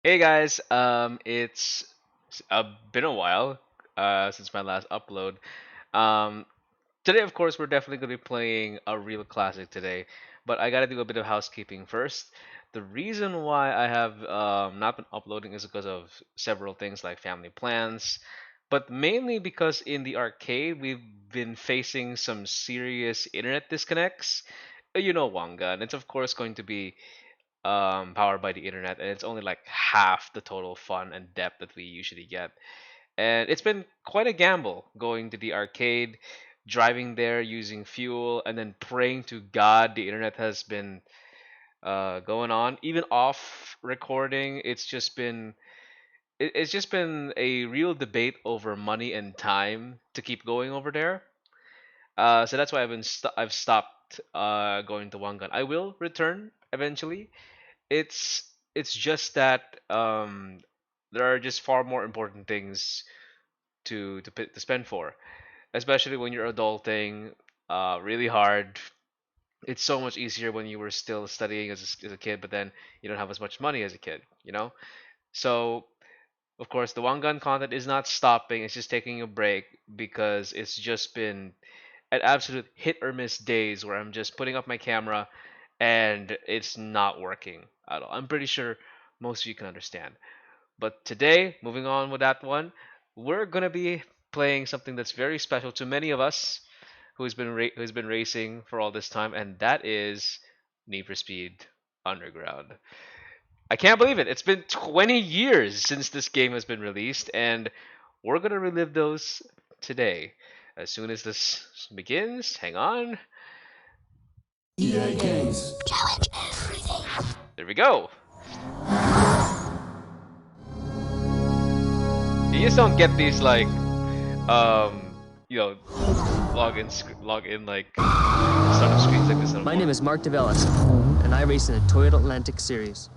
Hey guys, it's been a while since my last upload. Um, Today, of course, we're definitely going to be playing a real classic today, but I got to do a bit of housekeeping first. The reason why I have not been uploading is because of several things like family plans, but mainly because in the arcade we've been facing some serious internet disconnects. You know, Wanga, and it's of course going to be powered by the internet, and it's only like half the total fun and depth that we usually get. And it's been quite a gamble going to the arcade, driving there using fuel, and then praying to God the internet has been going on. Even off recording, it's just been a real debate over money and time to keep going over there. So that's why I've stopped going to Wangan. I will return eventually. It's just that there are just far more important things to spend for, especially when you're adulting really hard. It's so much easier when you were still studying as a kid, but then you don't have as much money as a kid, you know? So, of course, the one gun content is not stopping, it's just taking a break because it's just been an absolute hit or miss days where I'm just putting up my camera and it's not working at all. I'm pretty sure most of you can understand. But today, moving on with that one, we're gonna be playing something that's very special to many of us who's been racing for all this time, and that is Need for Speed Underground. I can't believe it. It's been 20 years since this game has been released, and we're gonna relive those today. As soon as this begins, hang on. EA Games. There we go. You just don't get these like you know log in like startup screens like this My anymore. name is Mark DeVellis, and I race in the Toyota Atlantic Series.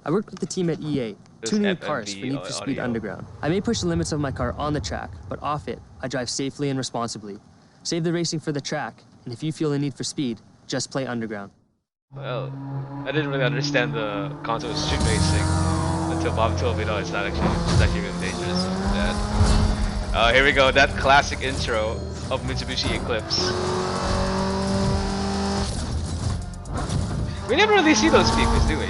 I worked with the team at EA, This tuning the cars for FMV Need for Speed audio. Underground. I may push the limits of my car on the track, but off it, I drive safely and responsibly. Save the racing for the track, and if you feel a need for speed, just play Underground. Well, I didn't really understand the concept of street racing until Bob told me no, it's actually really dangerous. Here we go, that classic intro of Mitsubishi Eclipse. We never really see those speakers, do we?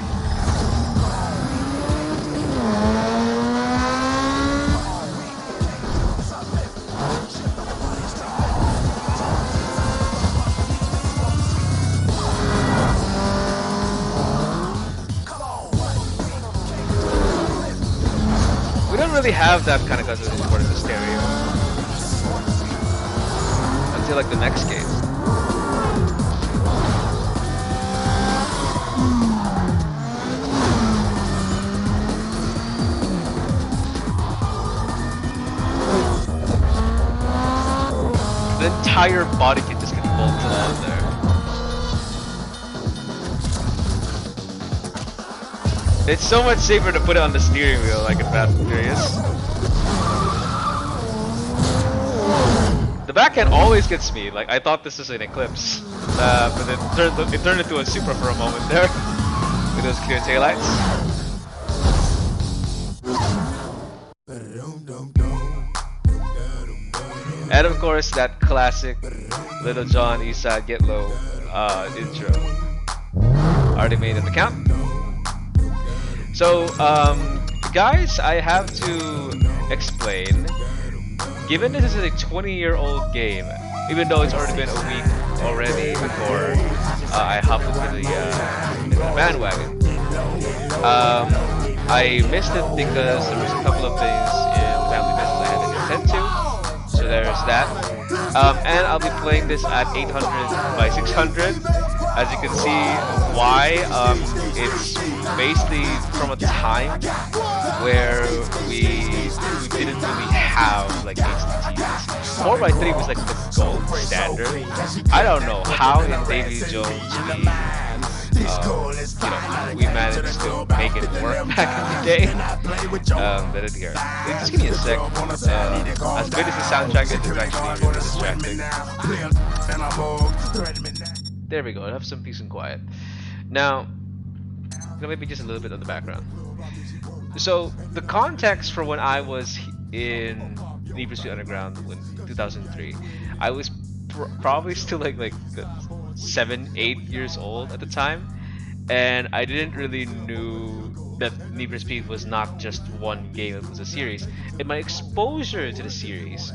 We don't really have that kind of custom support in the stereo until like the next game. The entire body kit just gets bolted on there. It's so much safer to put it on the steering wheel like in Fast and Furious. The backhand always gets me. Like I thought this was an Eclipse, but it turned into a Supra for a moment there with those clear taillights. And of course that classic Little John Eastside Get Low intro. Already made an account. So guys, I have to explain. Given this is a 20-year-old game, even though it's already been a week already before I hopped into the bandwagon, I missed it because there was a couple of things in family business I had to attend to. So there's that. And I'll be playing this at 800 by 600. As you can see, why it's basically from a time where we didn't really have like HD TVs. 4x3 was like the gold standard. I don't know how in Davy Jones we managed to make it work back in the day. Let it here. Just give me a sec. As good as the soundtrack is, it's actually really distracting. There we go. Have some peace and quiet. Now, maybe just a little bit of the background. So the context for when I was in Need for Speed Underground when 2003, I was probably still like 7, 8 years old at the time, and I didn't really knew that Need for Speed was not just one game; it was a series. And my exposure to the series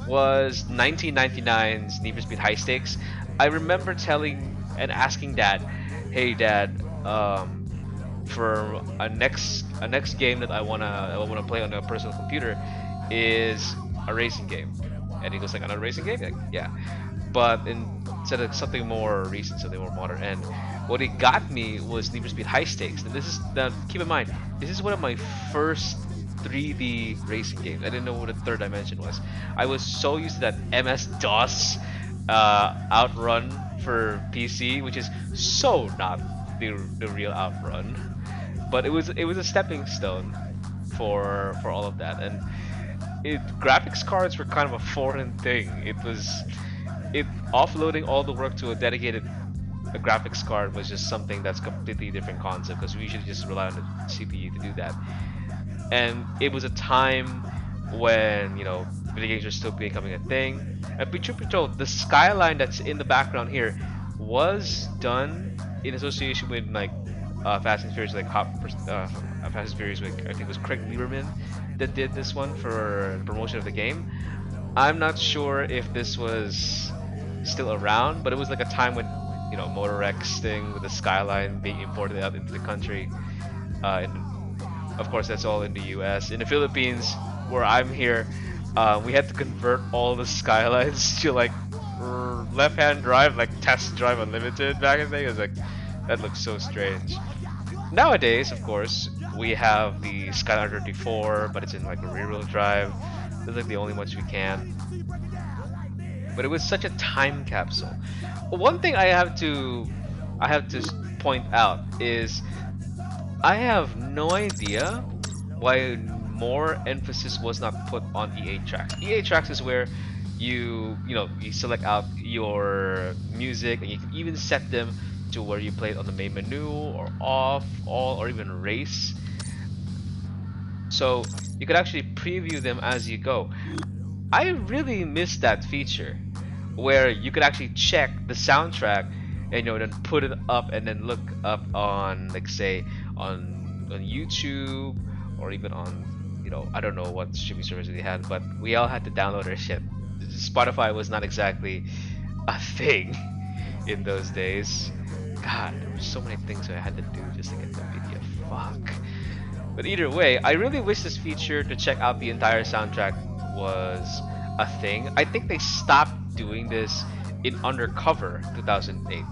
was 1999's Need for Speed High Stakes. I remember telling and asking Dad, "Hey, Dad, for a next game that I wanna play on a personal computer is a racing game." And he goes like, "Another racing game?" Like, yeah, but instead of something more recent, something more modern. And what it got me was Need for Speed High Stakes. And this is now keep in mind, this is one of my first 3D racing games. I didn't know what a third dimension was. I was so used to that MS DOS Outrun for PC, which is so not the real Outrun. But it was a stepping stone for all of that. And graphics cards were kind of a foreign thing. It offloading all the work to a graphics card was just something that's completely different concept because we usually just rely on the CPU to do that. And it was a time when video games were still becoming a thing. And be truth be told, the skyline that's in the background here was done in association with like Fast and Furious, like Fast and Furious. With, I think it was Craig Lieberman that did this one for the promotion of the game. I'm not sure if this was still around, but it was like a time when Motor X thing with the skyline being imported out into the country. And of course, that's all in the U.S. In the Philippines, where I'm here, we had to convert all the skylines to like left-hand drive, like test drive unlimited back in the day. It was like that looks so strange. Nowadays, of course, we have the Skyline 34, but it's in like a rear-wheel drive. Those are like the only ones we can. But it was such a time capsule. One thing I have to point out is I have no idea why more emphasis was not put on EA tracks. EA tracks is where you select out your music and you can even set them to where you play it on the main menu or off, all, or even race. So you could actually preview them as you go. I really miss that feature where you could actually check the soundtrack and then put it up and then look up on like say on YouTube or even on I don't know what streaming service they had, but we all had to download our shit. Spotify was not exactly a thing in those days. God, there were so many things I had to do just to get the video. Fuck. But either way, I really wish this feature to check out the entire soundtrack was a thing. I think they stopped doing this in Undercover 2008.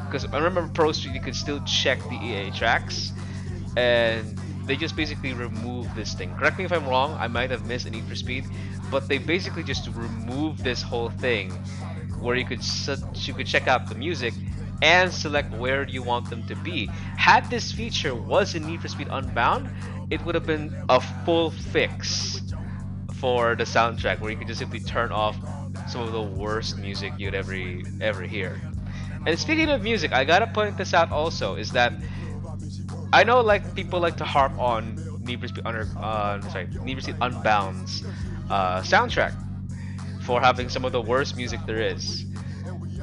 Because I remember Pro Street, you could still check the EA tracks, and they just basically removed this thing. Correct me if I'm wrong, I might have missed a Need for Speed, but they basically just removed this whole thing where you could check out the music and select where you want them to be. Had this feature was in Need for Speed Unbound, it would have been a full fix for the soundtrack where you could just simply turn off some of the worst music you'd ever hear. And speaking of music, I gotta point this out also is that I know like people like to harp on Need for Speed Unbound's soundtrack for having some of the worst music there is.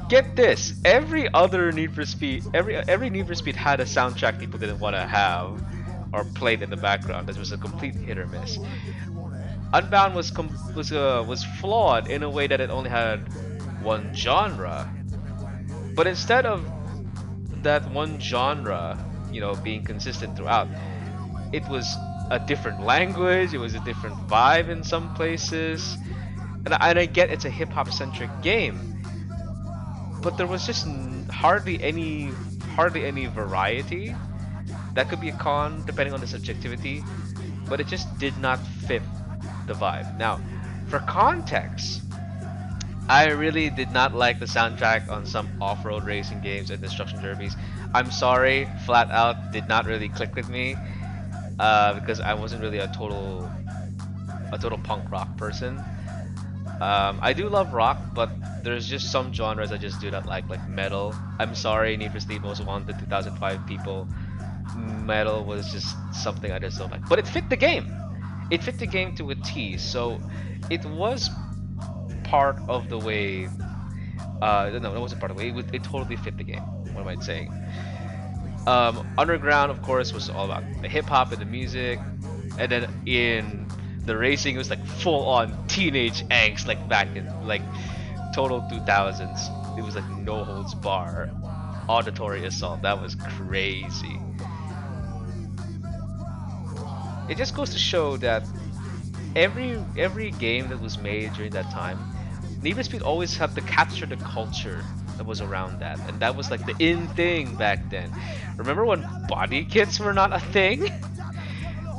Get this, every other Need for Speed, every Need for Speed had a soundtrack people didn't want to have or played in the background. That was a complete hit or miss. Unbound was flawed in a way that it only had one genre, but instead of that one genre, being consistent throughout, it was a different language. It was a different vibe in some places, and I get it's a hip hop centric game, but there was just hardly any variety. That could be a con depending on the subjectivity, but it just did not fit the vibe. Now, for context, I really did not like the soundtrack on some off-road racing games and destruction derbies. I'm sorry, flat out did not really click with me because I wasn't really a total punk rock person. I do love rock, but there's just some genres I just do not like metal. I'm sorry, Need for Speed Most Wanted 2005 people. metal was just something I just don't like. But it fit the game. It fit the game to a T. So it was part of the way. No, it wasn't part of the way. It totally fit the game. What am I saying? Underground, of course, was all about the hip hop and the music, and then in the racing, it was like full on teenage angst, like back in like total 2000s. It was like no holds bar, auditory assault. That was crazy. It just goes to show that every game that was made during that time, Need for Speed always had to capture the culture that was around that, and that was like the in thing back then. Remember when body kits were not a thing?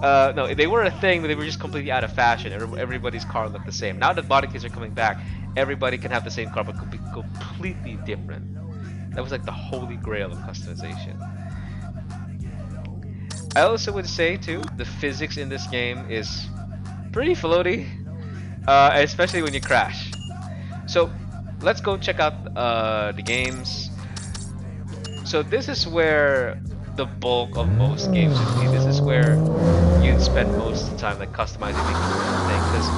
No, they were a thing, but they were just completely out of fashion. Everybody's car looked the same. Now that body kits are coming back, everybody can have the same car, but could be completely different. That was like the holy grail of customization. I also would say too, the physics in this game is pretty floaty, especially when you crash. So let's go check out the games. So this is where the bulk of most games would be. This is where you'd spend most of the time like customizing, making your own thing. Because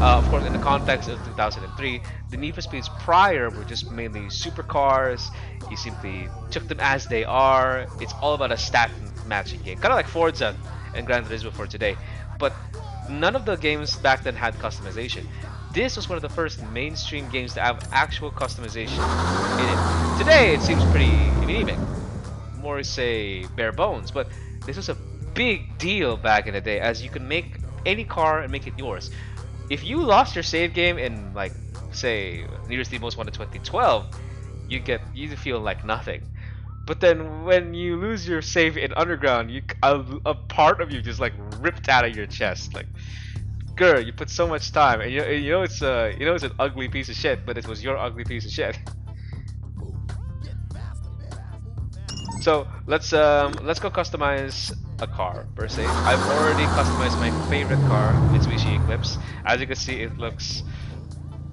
of course, in the context of 2003, the Need for Speeds prior were just mainly supercars. You simply took them as they are. It's all about a stat matching game, kind of like Forza and Gran Turismo for today. But none of the games back then had customization. This was one of the first mainstream games to have actual customization in it. Today, it seems pretty anemic, more say bare bones, but this was a big deal back in the day, as you could make any car and make it yours. If you lost your save game in like say Need for Speed Most Wanted 2012, you feel like nothing. But then when you lose your save in Underground, a part of you just like ripped out of your chest. Like, girl, you put so much time, and you know it's an ugly piece of shit, but it was your ugly piece of shit. So let's go customize a car per se. I've already customized my favorite car, Mitsubishi Eclipse. As you can see, it looks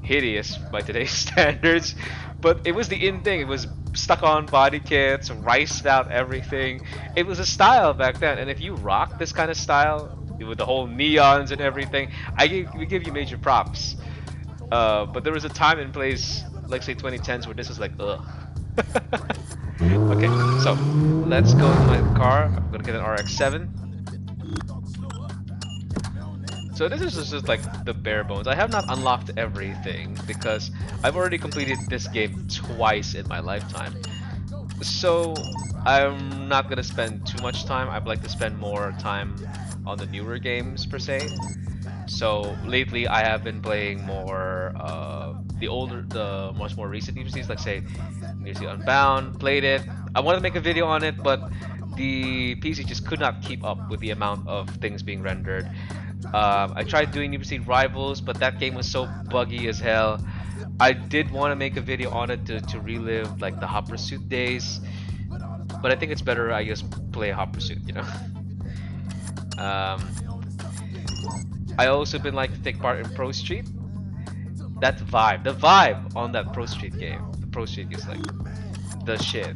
hideous by today's standards, but it was the in thing. It was stuck on body kits, riced out everything. It was a style back then, and if you rock this kind of style with the whole neons and everything, we give you major props. But there was a time and place, like say 2010s, where this was like ugh. Okay, so let's go to my car. I'm gonna get an RX-7. So this is just like the bare bones. I have not unlocked everything because I've already completed this game twice in my lifetime. So I'm not gonna spend too much time. I'd like to spend more time on the newer games per se. So lately I have been playing more the much more recent DVCs, like say New Jersey Unbound. Played it. I wanted to make a video on it, but the PC just could not keep up with the amount of things being rendered. I tried doing New Jersey Rivals, but that game was so buggy as hell. I did want to make a video on it to relive like the Hot Pursuit days, but I think it's better I just play Hot Pursuit, you know. um, I also been like to take part in Pro Street. That vibe, the vibe on that Pro Street game, the Pro Street is like the shit.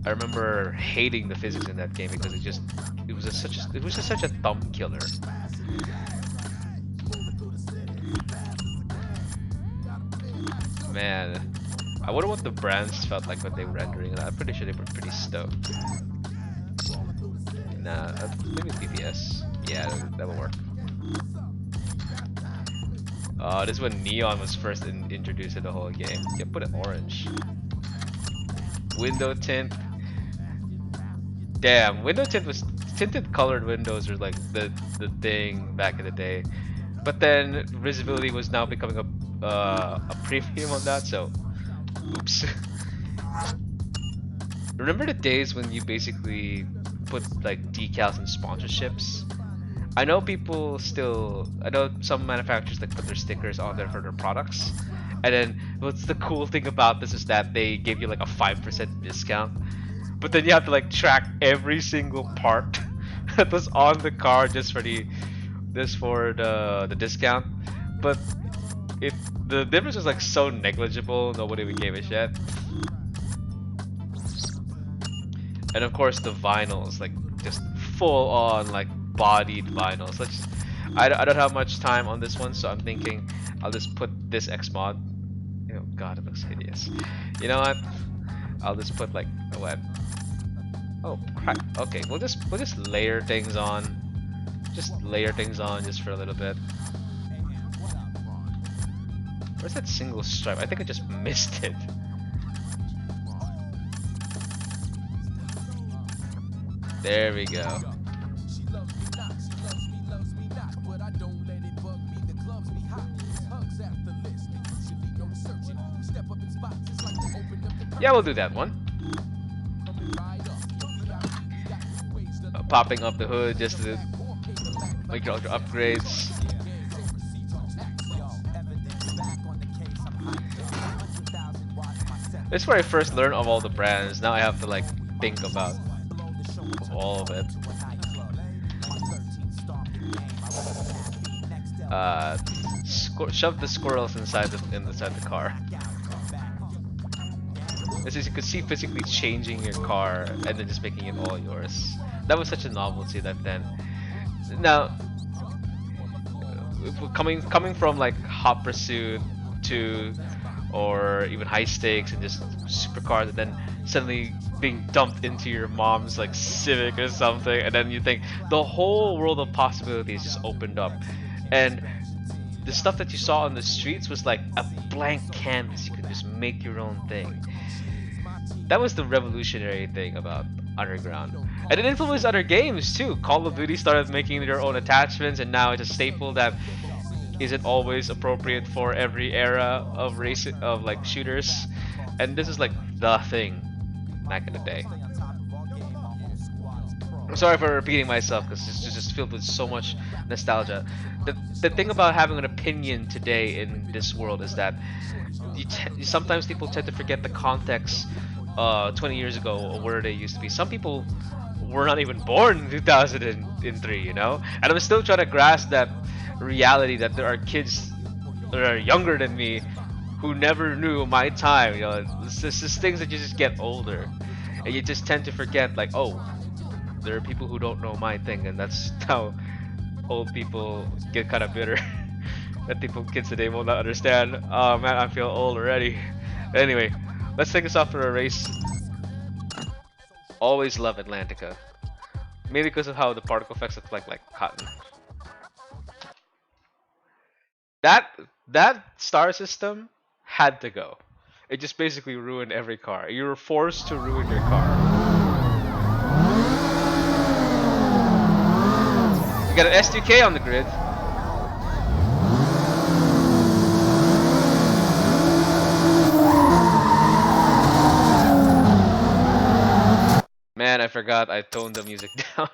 I remember hating the physics in that game because it was just such a thumb killer. Man, I wonder what the brands felt like when they were rendering it. I'm pretty sure they were pretty stoked. Nah, maybe PPS. Yeah, that will work. This is when neon was first introduced in the whole game. Yeah, put it orange. Window tint. Damn, window tint was tinted colored windows were like the thing back in the day. But then visibility was now becoming a premium on that. So, oops. Remember the days when you basically put like decals and sponsorships? I know I know some manufacturers like put their stickers on there for their products. And then what's the cool thing about this is that they give you like a 5% discount. But then you have to like track every single part that was on the car just for the discount. But if the difference was like so negligible, nobody would give a shit. And of course the vinyls, like just full on like bodied vinyls. I don't have much time on this one, so I'm thinking I'll just put this X mod. Oh god, it looks hideous. You know what? I'll just put like what? Oh crap. Okay, we'll just layer things on. Just layer things on just for a little bit. Where's that single stripe? I think I just missed it. There we go. Yeah, we'll do that one. Popping up the hood just to make your upgrades. This is where I first learned of all the brands. Now I have to like think about all of it. Shove the squirrels inside the car. As you could see, physically changing your car and then just making it all yours. That was such a novelty back then. Now, coming from like Hot Pursuit to, or even High Stakes and just supercars, and then suddenly being dumped into your mom's like Civic or something, and then you think the whole world of possibilities just opened up, and the stuff that you saw on the streets was like a blank canvas. You could just make your own thing. That was the revolutionary thing about Underground. And it influenced other games too. Call of Duty started making their own attachments, and now it's a staple that isn't always appropriate for every era of like shooters. And this is like the thing back in the day. I'm sorry for repeating myself because it's just filled with so much nostalgia. The thing about having an opinion today in this world is that sometimes people tend to forget the context 20 years ago or where they used to be. Some people were not even born in 2003, you know? And I'm still trying to grasp that reality that there are kids that are younger than me who never knew my time, you know? It's just things that you just get older. And you just tend to forget, like, oh, there are people who don't know my thing, and that's how old people get kind of bitter. That kids today will not understand. Oh man, I feel old already. Anyway, let's take this off for a race. Always love Atlantica, mainly because of how the particle effects look like cotton. That star system had to go. It just basically ruined every car. You were forced to ruin your car. You got an S2K on the grid. Man, I forgot I toned the music down.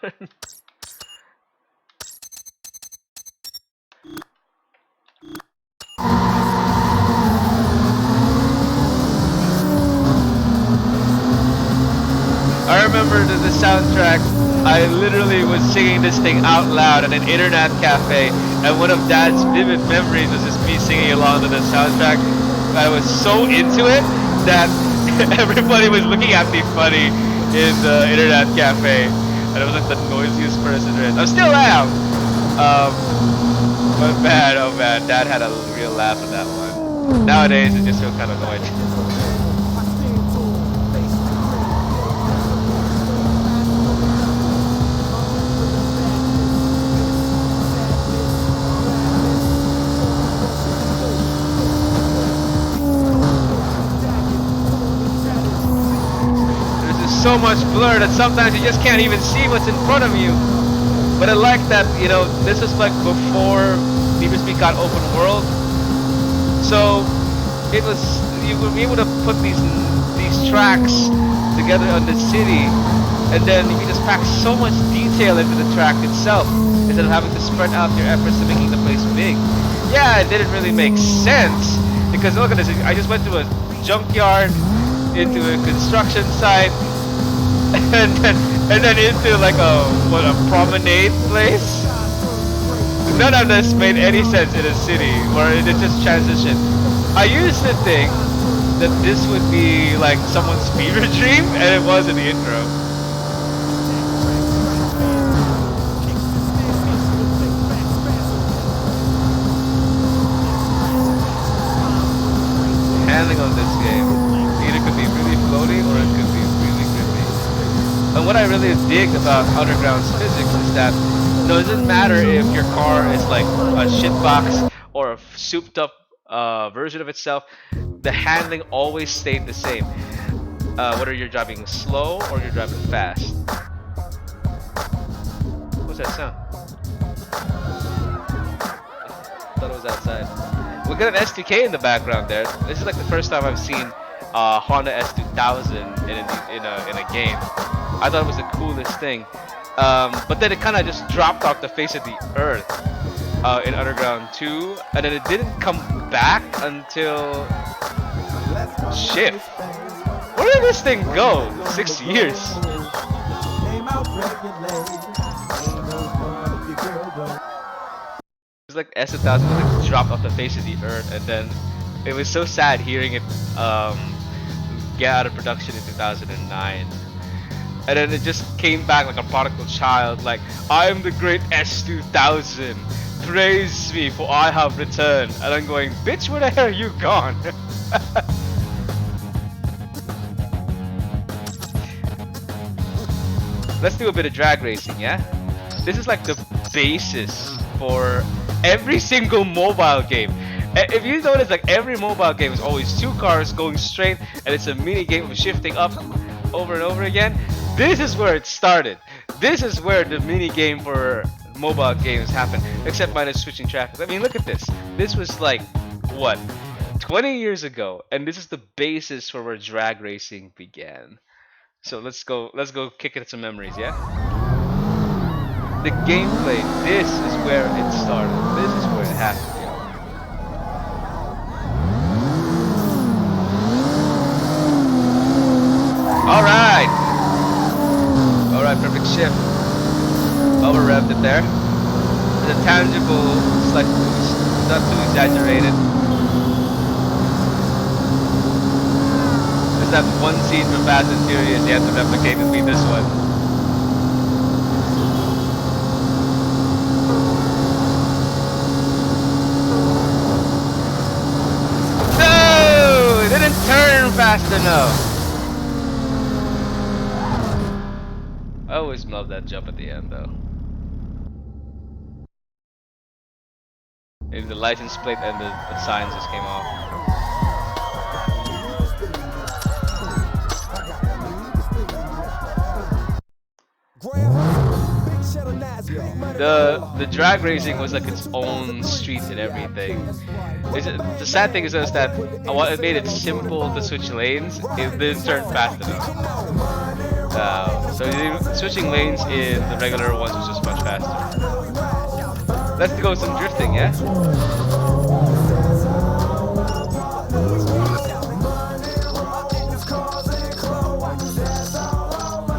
I remember the soundtrack. I literally was singing this thing out loud at an internet cafe, and one of Dad's vivid memories was just me singing along to the soundtrack. I was so into it that everybody was looking at me funny in the internet cafe, and I was like the noisiest person there is. I still am. But man, oh man, Dad had a real laugh at that one. Nowadays, it just feels kind of annoying. So much blur that sometimes you just can't even see what's in front of you. But I like that, you know, this is like before Need for Speed got open world. So it was, you were able to put these tracks together on the city, and then you can just pack so much detail into the track itself instead of having to spread out your efforts to making the place big. Yeah, it didn't really make sense because look at this. I just went to a junkyard, into a construction site, and then into like a promenade place. None of this made any sense in a city where it just transitioned. I used to think that this would be like someone's fever dream, and it was in the intro. handling of this game. Either could be really floaty or it could be really grippy. And what I really dig about Underground's physics is that no, it doesn't matter if your car is like a shitbox or a souped up version of itself. The handling always stayed the same. Whether you're driving slow or you're driving fast. What's that sound? Thought it was outside. We got an S2K in the background there. This is like the first time I've seen Honda S2000 in a game. I thought it was the coolest thing. But then it kind of just dropped off the face of the earth in Underground 2, and then it didn't come back until Shift. Where did this thing go? 6 years. It's like S1000 was like dropped off the face of the earth, and then it was so sad hearing it get out of production in 2009. And then it just came back like a prodigal child, like, I am the great S2000, praise me for I have returned. And I'm going, bitch, where the hell are you gone? Let's do a bit of drag racing, yeah? This is like the basis for every single mobile game. If you notice, like every mobile game is always two cars going straight, and it's a mini game of shifting up over and over again. This is where it started. This is where the mini game for mobile games happened, except minus switching tracks. I mean, look at this. This was like, what, 20 years ago, and this is the basis for where drag racing began. So let's go kick it some memories, yeah? The gameplay, this is where it started. This is where it happened. Alright! Alright, perfect shift. Over revved it there. There's a tangible slight boost, not too exaggerated. There's that one scene from Fast and Furious you have to replicate and beat this one. No! It didn't turn fast enough. I always love that jump at the end though. Maybe the license plate and the signs just came off. The drag racing was like its own street and everything. The sad thing is just that while it made it simple to switch lanes, it didn't turn fast enough. So switching lanes in the regular ones was just much faster. Let's go some drifting, yeah?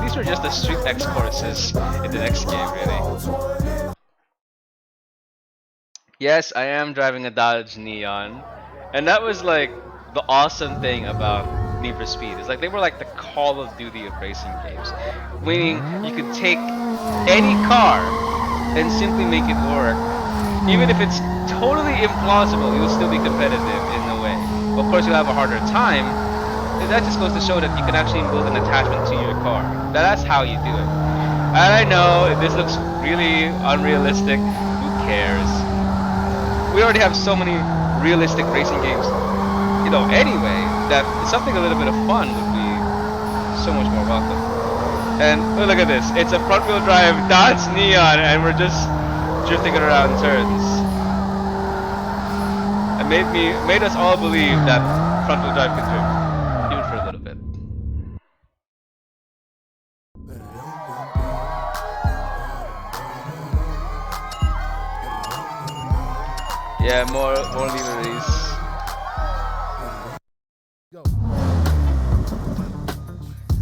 These were just the Street X courses in the next game, really. Yes, I am driving a Dodge Neon, and that was like the awesome thing about Need for Speed. It's like they were like the Call of Duty of racing games, meaning you could take any car and simply make it work. Even if it's totally implausible, it will still be competitive in a way. Of course, you'll have a harder time. That just goes to show that you can actually build an attachment to your car. That's how you do it. And I know this looks really unrealistic. Who cares? We already have so many realistic racing games, anyway, that something a little bit of fun would be so much more welcome. And look at this. It's a front-wheel drive Dodge Neon, and we're just drifting it around turns. It made us all believe that front-wheel drive can drift, even for a little bit. Yeah, more leaderies.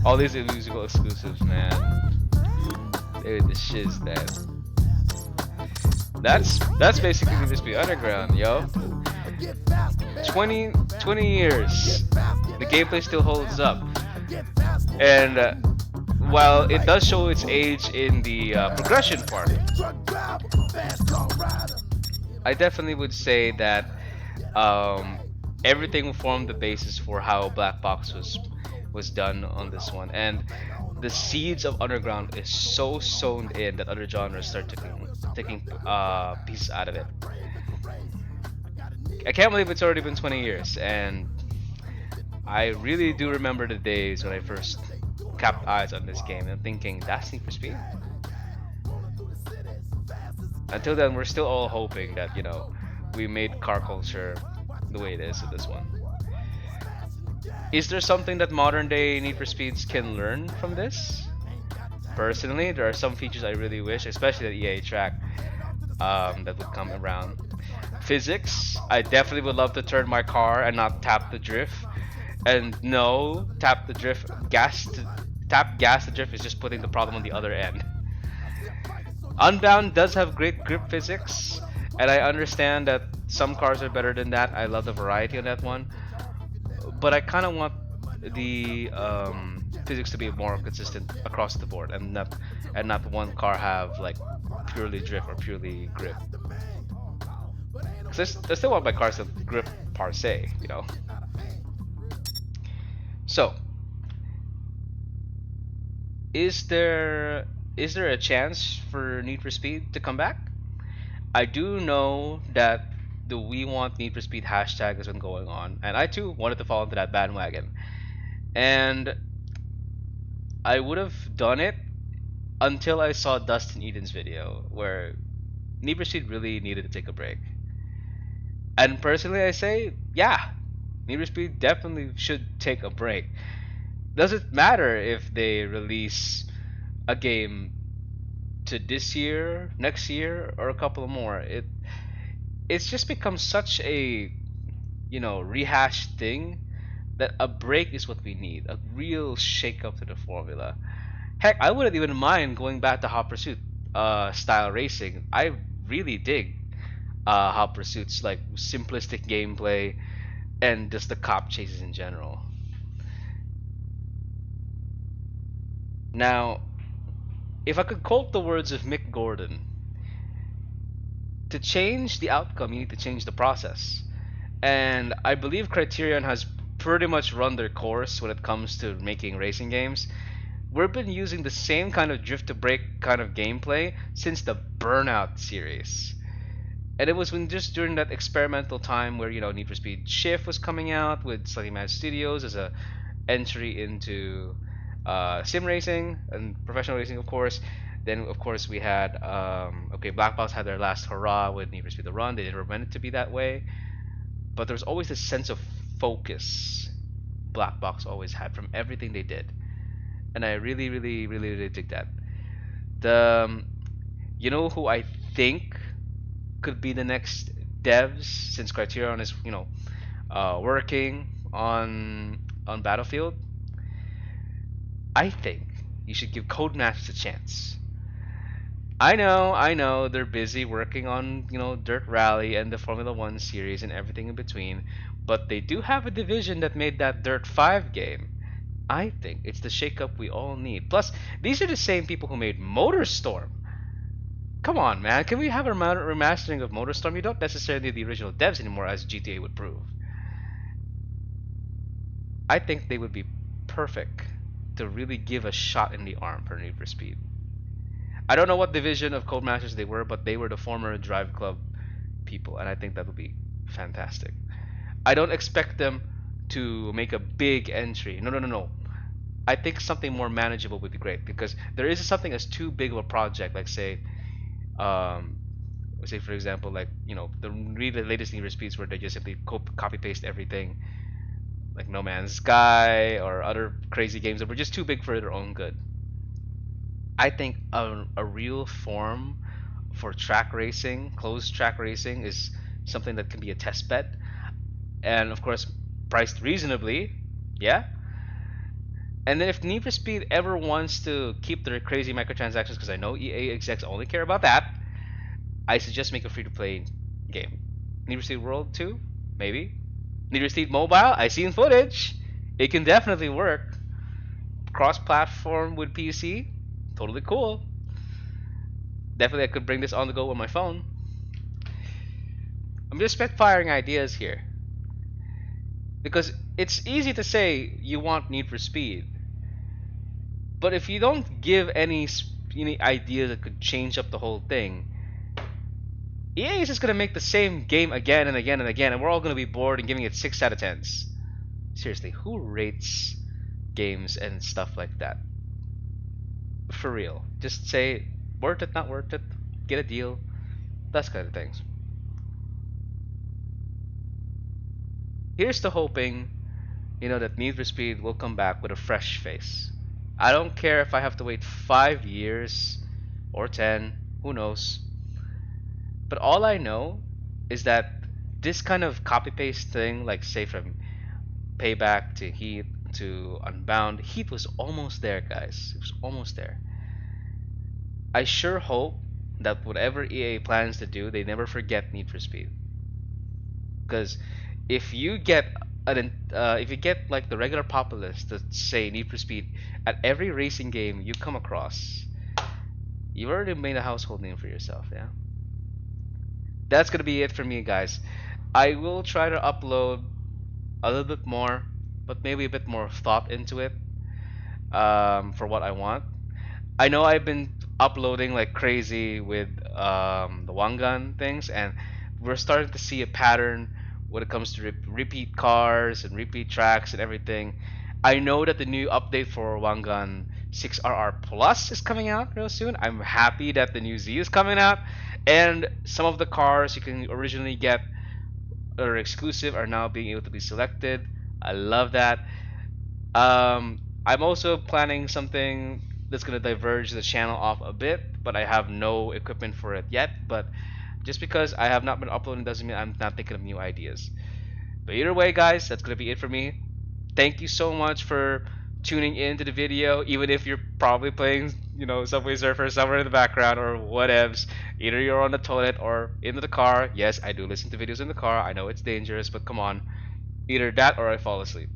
All these are musical exclusives, man. They're the shiz, man. That's basically Need for Speed Underground, yo. 20 years. The gameplay still holds up. And while it does show its age in the progression part, I definitely would say that Everything formed the basis for how Black Box was done on this one, and the seeds of underground is so sewn in that other genres start taking pieces out of it. I can't believe it's already been 20 years, and I really do remember the days when I first capped eyes on this game and thinking that's Need for Speed. Until then, we're still all hoping that we made car culture the way it is with this one. Is there something that modern day Need for Speeds can learn from this? Personally, there are some features I really wish, especially the EA track, that would come around. Physics, I definitely would love to turn my car and not tap the drift. And no, tap gas to drift is just putting the problem on the other end. Unbound does have great grip physics, and I understand that some cars are better than that. I love the variety on that one, but I kind of want the physics to be more consistent across the board, and not one car have like purely drift or purely grip. Because I still want my cars to grip per se. So, is there is there a chance for Need for Speed to come back? I do know that the We Want Need for Speed hashtag has been going on, and I too wanted to fall into that bandwagon. And I would have done it until I saw Dustin Eden's video, where Need for Speed really needed to take a break. And personally, I say, yeah, Need for Speed definitely should take a break. Doesn't matter if they release a game to this year, next year, or a couple more. It's just become such a rehashed thing that a break is what we need. A real shake up to the formula. Heck, I wouldn't even mind going back to Hot Pursuit style racing. I really dig Hot Pursuit's like simplistic gameplay and just the cop chases in general. Now, if I could quote the words of Mick Gordon, to change the outcome, you need to change the process. And I believe Criterion has pretty much run their course when it comes to making racing games. We've been using the same kind of drift to break kind of gameplay since the Burnout series. And it was when just during that experimental time where Need for Speed Shift was coming out with Slightly Mad Studios as a entry into sim racing and professional racing, of course. Then of course we had Black Box had their last hurrah with Need for Speed The Run. They didn't meant it to be that way, but there was always this sense of focus Black Box always had from everything they did, and I really, really, really, really dig that. The who I think could be the next devs since Criterion is working on Battlefield. I think you should give Codemasters a chance. I know they're busy working on Dirt Rally and the Formula One series and everything in between, but they do have a division that made that Dirt 5 game. I think it's the shakeup we all need. Plus, these are the same people who made MotorStorm. Come on, man. Can we have a remastering of MotorStorm? You don't necessarily need the original devs anymore, as GTA would prove. I think they would be perfect to really give a shot in the arm for Need for Speed. I don't know what division of Codemasters they were, but they were the former Drive Club people, and I think that would be fantastic. I don't expect them to make a big entry. No, no, no, no. I think something more manageable would be great because there is something as too big of a project, like um, say for example, like the really latest Need for Speeds where they just simply copy paste everything, like No Man's Sky or other crazy games that were just too big for their own good. I think a real form for track racing, closed track racing, is something that can be a test bed, and of course, priced reasonably. Yeah. And then if Need for Speed ever wants to keep their crazy microtransactions, because I know EA execs only care about that, I suggest make a free-to-play game. Need for Speed World 2? Maybe. Need for Speed Mobile? I seen footage. It can definitely work. Cross-platform with PC? Totally cool. Definitely I could bring this on the go on my phone. I'm just spitfiring ideas here. Because it's easy to say you want Need for Speed, but if you don't give any idea that could change up the whole thing, EA is just gonna make the same game again and again and again, and we're all gonna be bored and giving it 6 out of 10s. Seriously, who rates games and stuff like that? For real, just say worth it, not worth it, get a deal, that kind of things. Here's to hoping, that Need for Speed will come back with a fresh face. I don't care if I have to wait 5 years or 10, who knows. But all I know is that this kind of copy paste thing, like say from Payback to Heat to Unbound, Heat was almost there, guys. It was almost there. I sure hope that whatever EA plans to do, they never forget Need for Speed. Because if you get like the regular populace to say Need for Speed at every racing game you come across, you've already made a household name for yourself. Yeah, that's gonna be it for me, guys. I will try to upload a little bit more, but maybe a bit more thought into it, for what I want. I know I've been uploading like crazy with the Wangan things, and we're starting to see a pattern when it comes to repeat cars and repeat tracks and everything. I know that the new update for Wangan 6RR Plus is coming out real soon. I'm happy that the new Z is coming out, and some of the cars you can originally get or exclusive are now being able to be selected. I love that. I'm also planning something that's gonna diverge the channel off a bit, but I have no equipment for it yet. But just because I have not been uploading doesn't mean I'm not thinking of new ideas. But either way, guys, that's gonna be it for me. Thank you so much for tuning in to the video, even if you're probably playing, Subway Surfer somewhere in the background or whatevs. Either you're on the toilet or in the car. Yes, I do listen to videos in the car. I know it's dangerous, but come on. Either that or I fall asleep.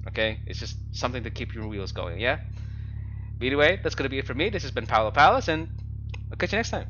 Okay? It's just something to keep your wheels going, yeah? But either way, that's gonna be it for me. This has been Paolo Palace, and I'll catch you next time.